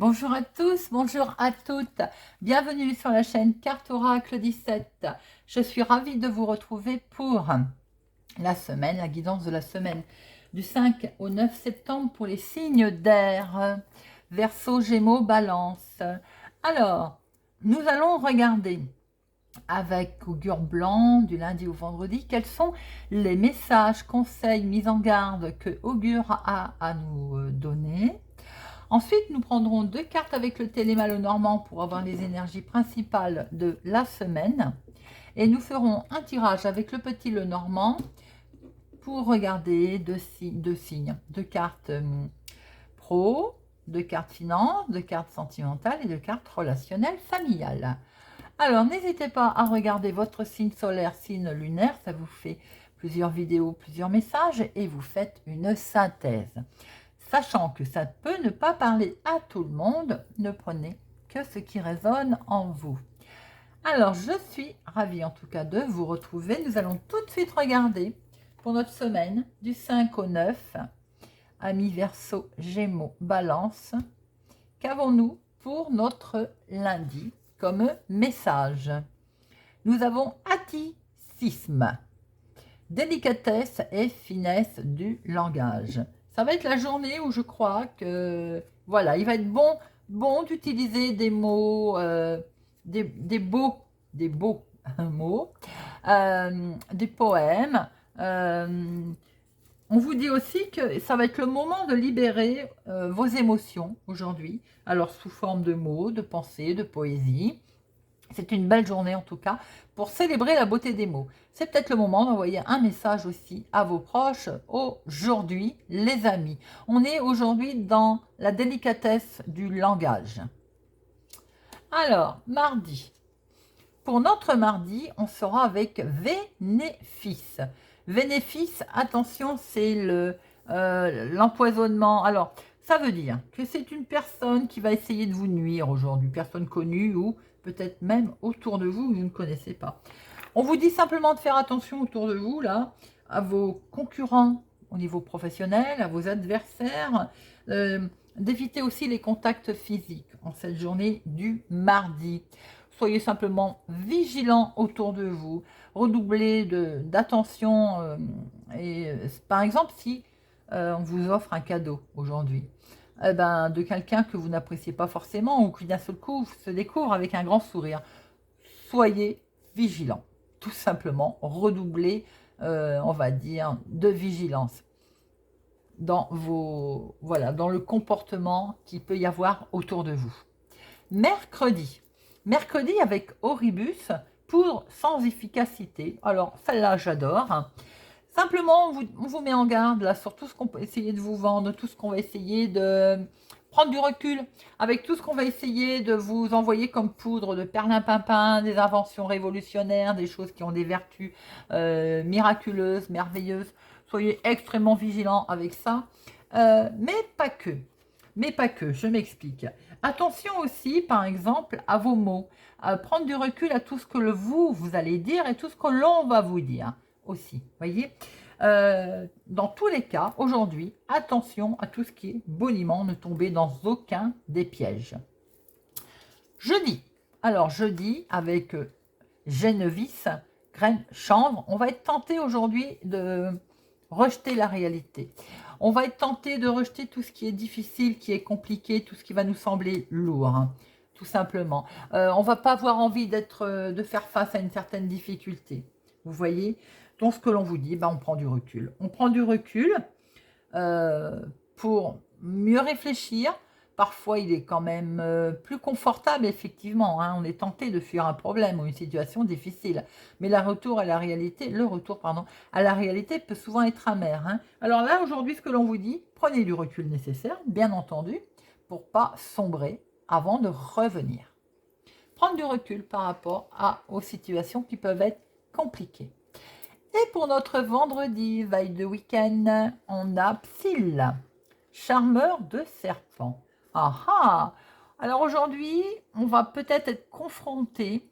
Bonjour à tous, bonjour à toutes. Bienvenue sur la chaîne Carte Oracle 17. Je suis ravie de vous retrouver pour la semaine, la guidance de la semaine du 5 au 9 septembre pour les signes d'air. Verseau, Gémeaux, Balance. Alors, nous allons regarder avec augure blanc du lundi au vendredi quels sont les messages, conseils, mises en garde que augure a à nous donner. Ensuite, nous prendrons 2 cartes avec le télémalo-normand pour avoir les énergies principales de la semaine. Et nous ferons un tirage avec le petit le normand pour regarder deux signes, 2 cartes pro, 2 cartes finance, 2 cartes sentimentales et 2 cartes relationnelles familiales. Alors, n'hésitez pas à regarder votre signe solaire, signe lunaire, ça vous fait plusieurs vidéos, plusieurs messages et vous faites une synthèse. Sachant que ça peut ne pas parler à tout le monde, ne prenez que ce qui résonne en vous. Alors, je suis ravie en tout cas de vous retrouver. Nous allons tout de suite regarder pour notre semaine du 5 au 9, Amis Verseau, Gémeaux, Balance. Qu'avons-nous pour notre lundi comme message? Nous avons atticisme, délicatesse et finesse du langage. Ça va être la journée où je crois que, voilà, il va être bon d'utiliser des mots, des beaux mots, des poèmes. On vous dit aussi que ça va être le moment de libérer vos émotions aujourd'hui, alors sous forme de mots, de pensées, de poésie. C'est une belle journée en tout cas pour célébrer la beauté des mots. C'est peut-être le moment d'envoyer un message aussi à vos proches aujourd'hui, les amis. On est aujourd'hui dans la délicatesse du langage. Alors, mardi. Pour notre mardi, on sera avec Vénéfice. Vénéfice, attention, c'est l'empoisonnement. Alors, ça veut dire que c'est une personne qui va essayer de vous nuire aujourd'hui, personne connue ou peut-être même autour de vous, vous ne connaissez pas. On vous dit simplement de faire attention autour de vous, là, à vos concurrents au niveau professionnel, à vos adversaires, d'éviter aussi les contacts physiques en cette journée du mardi. Soyez simplement vigilants autour de vous, redoublez d'attention. Par exemple, si on vous offre un cadeau aujourd'hui, de quelqu'un que vous n'appréciez pas forcément ou qui d'un seul coup se découvre avec un grand sourire, soyez vigilants. Tout simplement, redoublez, on va dire, de vigilance dans dans le comportement qu'il peut y avoir autour de vous. Mercredi. Mercredi avec Oribus, poudre sans efficacité. Alors, celle-là, j'adore. Simplement, on vous met en garde là, sur tout ce qu'on peut essayer de vous vendre, tout ce qu'on va essayer de prendre du recul avec tout ce qu'on va essayer de vous envoyer comme poudre de perlimpinpin, des inventions révolutionnaires, des choses qui ont des vertus miraculeuses, merveilleuses. Soyez extrêmement vigilants avec ça. Mais pas que. Mais pas que, je m'explique. Attention aussi, par exemple, à vos mots. Prendre du recul à tout ce que vous allez dire et tout ce que l'on va vous dire aussi. Voyez, dans tous les cas, aujourd'hui, attention à tout ce qui est boniment, ne tombez dans aucun des pièges. Jeudi. Alors, jeudi, avec Genevice, graine chanvre, on va être tenté aujourd'hui de rejeter la réalité. On va être tenté de rejeter tout ce qui est difficile, qui est compliqué, tout ce qui va nous sembler lourd, hein, tout simplement. On va pas avoir envie de faire face à une certaine difficulté. Vous voyez? Donc, ce que l'on vous dit, on prend du recul. On prend du recul pour mieux réfléchir. Parfois, il est quand même plus confortable, effectivement. Hein, on est tenté de fuir un problème ou une situation difficile. Mais le retour à la réalité peut souvent être amer. Hein. Alors là, aujourd'hui, ce que l'on vous dit, prenez du recul nécessaire, bien entendu, pour pas sombrer avant de revenir. Prendre du recul par rapport aux situations qui peuvent être compliquées. Et pour notre vendredi, veille de week-end, on a Psylle, charmeur de serpent. Ah ah! Alors aujourd'hui, on va peut-être être confronté,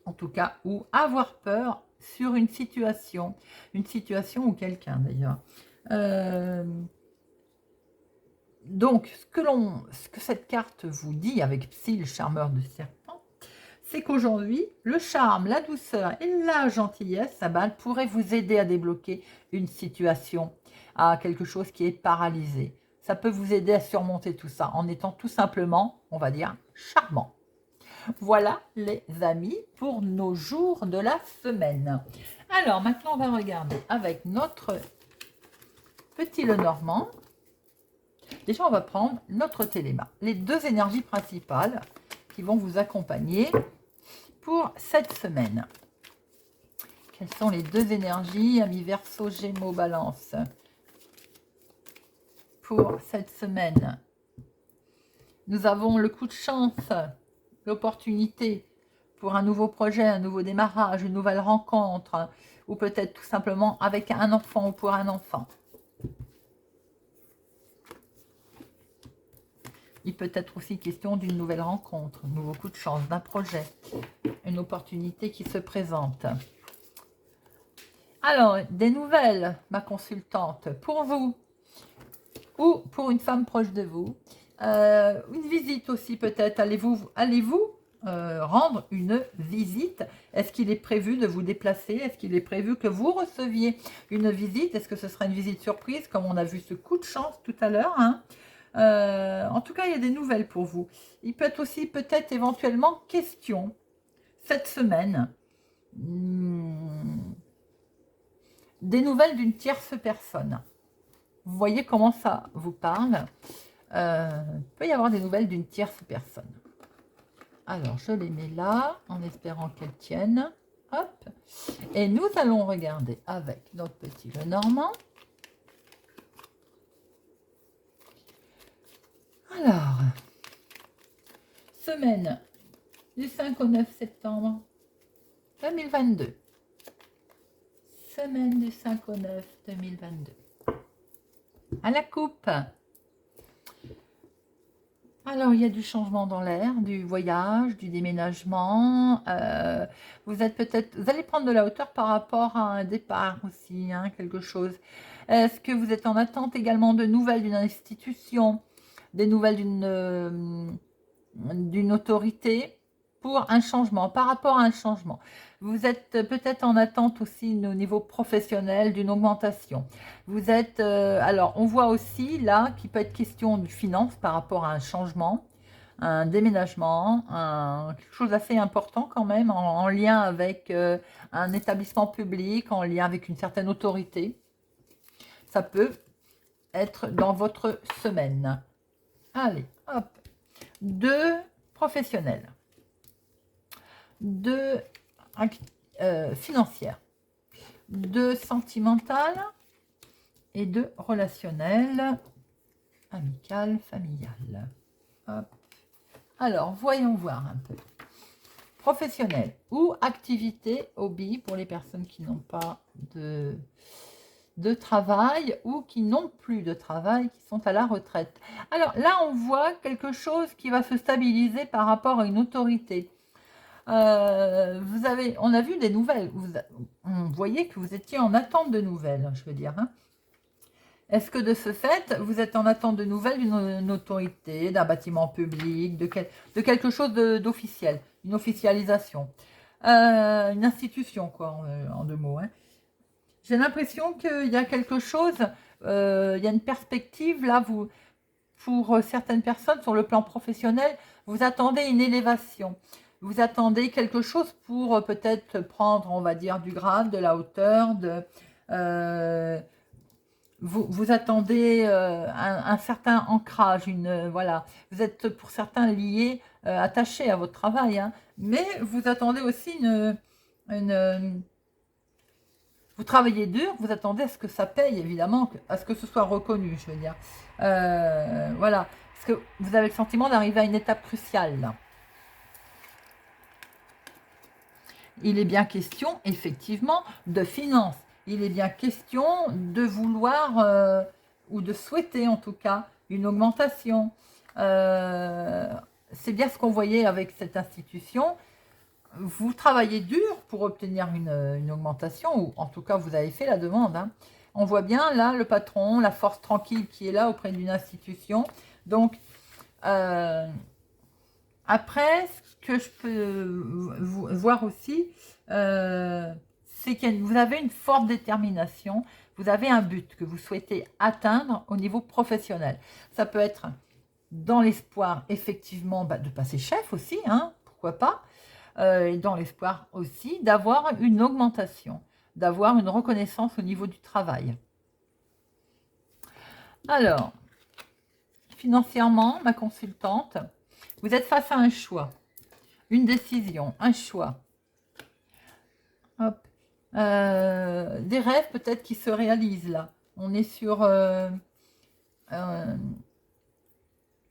en tout cas, ou avoir peur sur une situation ou quelqu'un d'ailleurs, Donc, ce que cette carte vous dit avec Psy, le charmeur de serpent, c'est qu'aujourd'hui, le charme, la douceur et la gentillesse, ça pourrait vous aider à débloquer une situation, à quelque chose qui est paralysé. Ça peut vous aider à surmonter tout ça en étant tout simplement, on va dire, charmant. Voilà les amis pour nos jours de la semaine. Alors maintenant on va regarder avec notre petit Lenormand. Déjà on va prendre notre téléma. Les deux énergies principales qui vont vous accompagner pour cette semaine. Quelles sont les deux énergies, amis Verseau, Gémeaux, Balance, pour cette semaine? Nous avons le coup de chance, l'opportunité pour un nouveau projet, un nouveau démarrage, une nouvelle rencontre, ou peut-être tout simplement avec un enfant ou pour un enfant. Il peut être aussi question d'une nouvelle rencontre, un nouveau coup de chance, d'un projet, une opportunité qui se présente. Alors, des nouvelles, ma consultante, pour vous ou pour une femme proche de vous. Une visite aussi peut-être. Allez-vous rendre une visite? Est-ce qu'il est prévu de vous déplacer? Est-ce qu'il est prévu que vous receviez une visite? Est-ce que ce sera une visite surprise comme on a vu ce coup de chance tout à l'heure, hein? En tout cas, il y a des nouvelles pour vous. Il peut être aussi peut-être éventuellement question cette semaine des nouvelles d'une tierce personne. Vous voyez comment ça vous parle. Il peut y avoir des nouvelles d'une tierce personne. Alors, je les mets là, en espérant qu'elles tiennent. Hop. Et nous allons regarder avec notre petit Lenormand. Alors, semaine du 5 au 9 septembre 2022. Semaine du 5 au 9 2022. À la coupe. Alors, il y a du changement dans l'air, du voyage, du déménagement. Vous allez prendre de la hauteur par rapport à un départ aussi, hein, quelque chose. Est-ce que vous êtes en attente également de nouvelles d'une institution, des nouvelles d'une autorité pour un changement, par rapport à un changement? Vous êtes peut-être en attente aussi au niveau professionnel d'une augmentation. Vous êtes, alors on voit aussi là qu'il peut être question de finance par rapport à un changement, un déménagement, quelque chose d'assez important quand même, en lien avec un établissement public, en lien avec une certaine autorité. Ça peut être dans votre semaine. Allez, hop. 2 professionnels. 2 financières, 2 sentimentales et 2 relationnelles, amicales, familiales. Hop. Alors, voyons voir un peu. Professionnel ou activité, hobby pour les personnes qui n'ont pas de travail ou qui n'ont plus de travail, qui sont à la retraite. Alors là, on voit quelque chose qui va se stabiliser par rapport à une autorité. On a vu des nouvelles. On voyait que vous étiez en attente de nouvelles, je veux dire. Hein. Est-ce que de ce fait, vous êtes en attente de nouvelles d'une autorité, d'un bâtiment public, de quelque chose d'officiel, une officialisation, une institution, quoi, en 2 mots. Hein. J'ai l'impression qu'il y a quelque chose, il y a une perspective là, pour certaines personnes sur le plan professionnel, vous attendez une élévation. Vous attendez quelque chose pour peut-être prendre, on va dire, du grade, de la hauteur, vous attendez un certain ancrage, voilà. Vous êtes pour certains liés, attachés à votre travail, hein, mais vous attendez aussi vous travaillez dur, vous attendez à ce que ça paye, évidemment, à ce que ce soit reconnu, je veux dire. Voilà, parce que vous avez le sentiment d'arriver à une étape cruciale, là. Il est bien question, effectivement, de finances. Il est bien question de vouloir, ou de souhaiter en tout cas, une augmentation. C'est bien ce qu'on voyait avec cette institution. Vous travaillez dur pour obtenir une augmentation, ou en tout cas vous avez fait la demande. Hein. On voit bien là le patron, la force tranquille qui est là auprès d'une institution. Donc, après, ce que je peux voir aussi, c'est que vous avez une forte détermination, vous avez un but que vous souhaitez atteindre au niveau professionnel. Ça peut être dans l'espoir, effectivement, de passer chef aussi, hein, pourquoi pas, et dans l'espoir aussi d'avoir une augmentation, d'avoir une reconnaissance au niveau du travail. Alors, financièrement, ma consultante, vous êtes face à un choix, une décision, un choix. Hop. Des rêves peut-être qui se réalisent là. On est sur...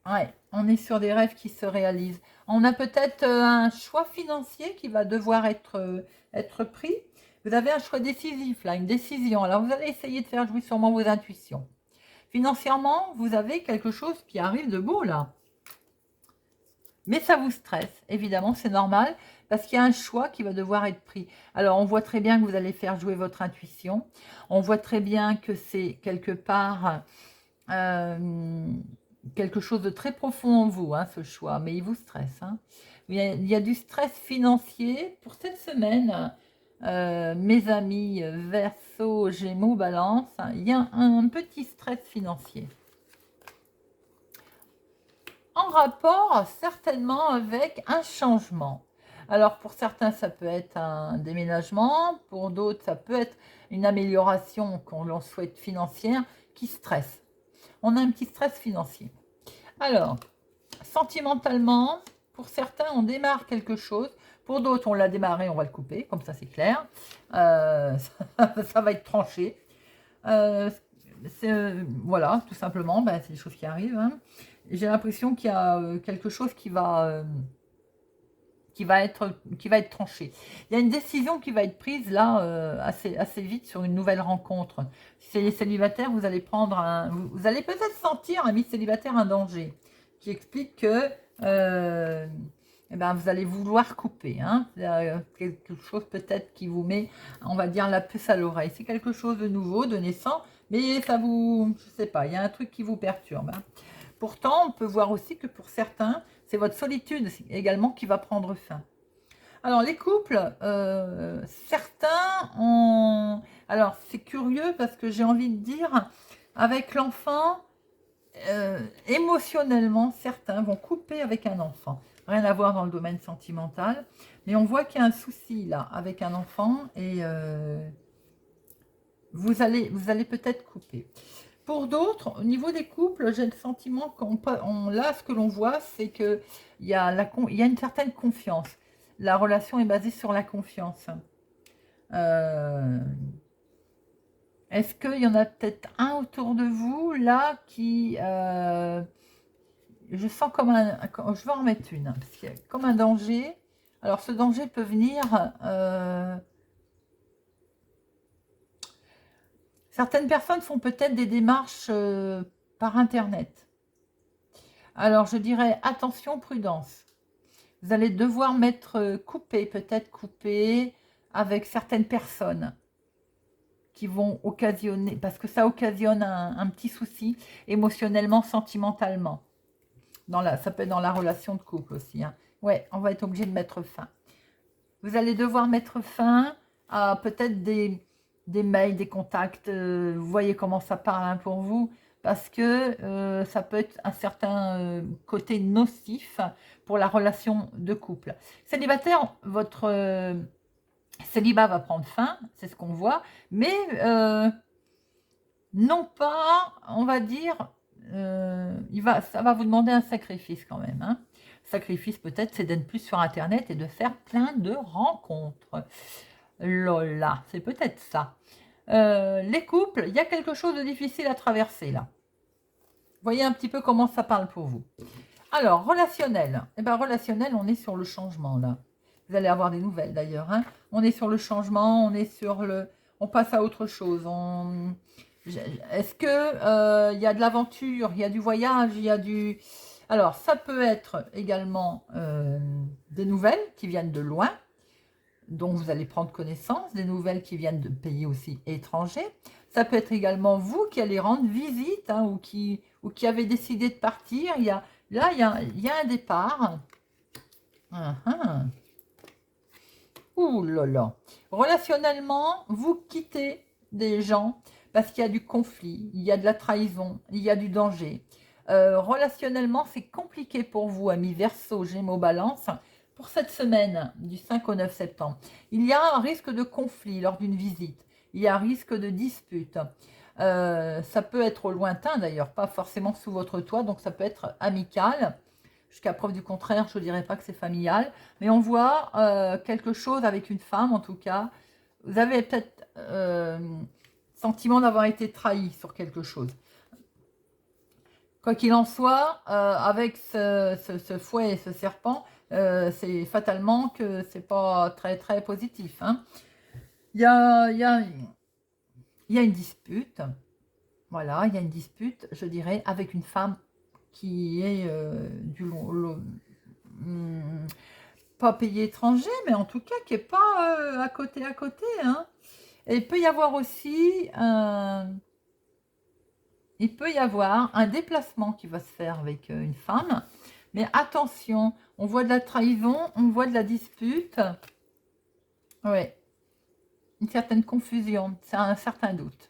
ouais, on est sur des rêves qui se réalisent. On a peut-être un choix financier qui va devoir être pris. Vous avez un choix décisif là, une décision. Alors vous allez essayer de faire jouer sûrement vos intuitions. Financièrement, vous avez quelque chose qui arrive de beau là. Mais ça vous stresse, évidemment, c'est normal, parce qu'il y a un choix qui va devoir être pris. Alors, on voit très bien que vous allez faire jouer votre intuition. On voit très bien que c'est quelque part quelque chose de très profond en vous, hein, ce choix, mais il vous stresse. Hein. Il y a du stress financier pour cette semaine. Mes amis Verseau, Gémeaux, Balance, il y a un petit stress financier. En rapport certainement avec un changement. Alors pour certains, ça peut être un déménagement, pour d'autres, ça peut être une amélioration qu'on l'on souhaite financière qui stresse. On a un petit stress financier. Alors, sentimentalement, pour certains, on démarre quelque chose. Pour d'autres, on l'a démarré, on va le couper, comme ça c'est clair. Ça va être tranché. Voilà, tout simplement, c'est des choses qui arrivent. Hein. J'ai l'impression qu'il y a quelque chose qui va être tranché. Il y a une décision qui va être prise là assez vite sur une nouvelle rencontre. Si c'est les célibataires, vous allez vous allez peut-être sentir, ami célibataire, un danger qui explique que vous allez vouloir couper. Hein. Quelque chose peut-être qui vous met, on va dire, la puce à l'oreille. C'est quelque chose de nouveau, de naissant, mais ça vous, je sais pas, il y a un truc qui vous perturbe. Hein. Pourtant, on peut voir aussi que pour certains, c'est votre solitude également qui va prendre fin. Alors, les couples, certains ont... Alors, c'est curieux parce que j'ai envie de dire, avec l'enfant, émotionnellement, certains vont couper avec un enfant. Rien à voir dans le domaine sentimental. Mais on voit qu'il y a un souci là avec un enfant et vous allez peut-être couper. Pour d'autres, au niveau des couples, j'ai le sentiment là, ce que l'on voit, c'est qu'il y a une certaine confiance. La relation est basée sur la confiance. Est-ce qu'il y en a peut-être un autour de vous, là, qui... je sens comme un... Je vais en mettre une, parce qu'il y a comme un danger. Alors, ce danger peut venir... certaines personnes font peut-être des démarches par Internet. Alors, je dirais attention, prudence. Vous allez devoir peut-être couper avec certaines personnes qui vont occasionner, parce que ça occasionne un petit souci émotionnellement, sentimentalement. Ça peut être dans la relation de couple aussi. Hein. Ouais, on va être obligé de mettre fin. Vous allez devoir mettre fin à peut-être des mails, des contacts. Vous voyez comment ça parle hein, pour vous, parce que ça peut être un certain côté nocif pour la relation de couple. Célibataire, votre célibat va prendre fin, c'est ce qu'on voit, mais non pas, on va dire, ça va vous demander un sacrifice quand même. Hein. Sacrifice peut-être, c'est d'être plus sur Internet et de faire plein de rencontres. Lola, c'est peut-être ça. Les couples, il y a quelque chose de difficile à traverser là. Voyez un petit peu comment ça parle pour vous. Alors, relationnel. Eh bien, relationnel, on est sur le changement là. Vous allez avoir des nouvelles d'ailleurs. Hein. On est sur le changement, on passe à autre chose. Est-ce que y a de l'aventure, il y a du voyage, il y a du... Alors, ça peut être également des nouvelles qui viennent de loin. dont vous allez prendre connaissance, des nouvelles qui viennent de pays aussi étrangers. Ça peut être également vous qui allez rendre visite hein, ou qui avez décidé de partir. Là, il y a un départ. Ouh là là. Relationnellement, vous quittez des gens parce qu'il y a du conflit, il y a de la trahison, il y a du danger. Relationnellement, c'est compliqué pour vous, amis Verseau, Gémeaux, Balance, pour cette semaine du 5 au 9 septembre. Il y a un risque de conflit lors d'une visite. Il y a un risque de dispute. Ça peut être au lointain d'ailleurs, pas forcément sous votre toit, donc ça peut être amical. Jusqu'à preuve du contraire, je ne dirais pas que c'est familial. Mais on voit quelque chose avec une femme, en tout cas. Vous avez peut-être sentiment d'avoir été trahi sur quelque chose. Quoi qu'il en soit, avec ce fouet et ce serpent, c'est fatalement que c'est pas très très positif. Hein. Il y a une dispute. Voilà, il y a une dispute, je dirais, avec une femme qui est pas pays étranger, mais en tout cas qui n'est pas à côté. Hein. Et il peut y avoir aussi un déplacement qui va se faire avec une femme. Mais attention, on voit de la trahison, on voit de la dispute. Ouais, une certaine confusion, c'est un certain doute.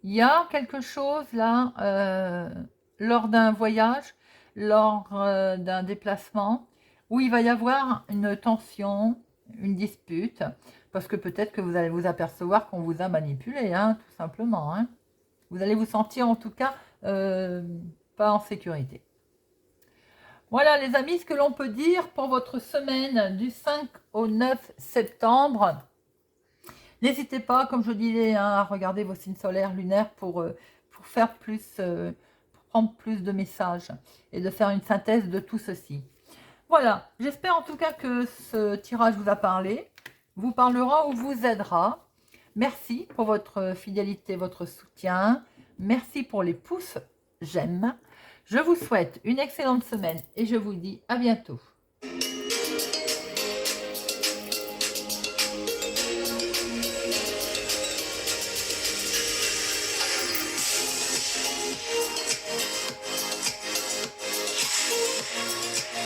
Il y a quelque chose là, lors d'un voyage, lors d'un déplacement, où il va y avoir une tension, une dispute, parce que peut-être que vous allez vous apercevoir qu'on vous a manipulé, hein, tout simplement. Hein. Vous allez vous sentir en tout cas pas en sécurité. Voilà les amis, ce que l'on peut dire pour votre semaine du 5 au 9 septembre. N'hésitez pas, comme je disais, hein, à regarder vos signes solaires, lunaires pour faire plus, pour prendre plus de messages et de faire une synthèse de tout ceci. Voilà, j'espère en tout cas que ce tirage vous a parlé, vous parlera ou vous aidera. Merci pour votre fidélité, votre soutien. Merci pour les pouces j'aime. Je vous souhaite une excellente semaine et je vous dis à bientôt.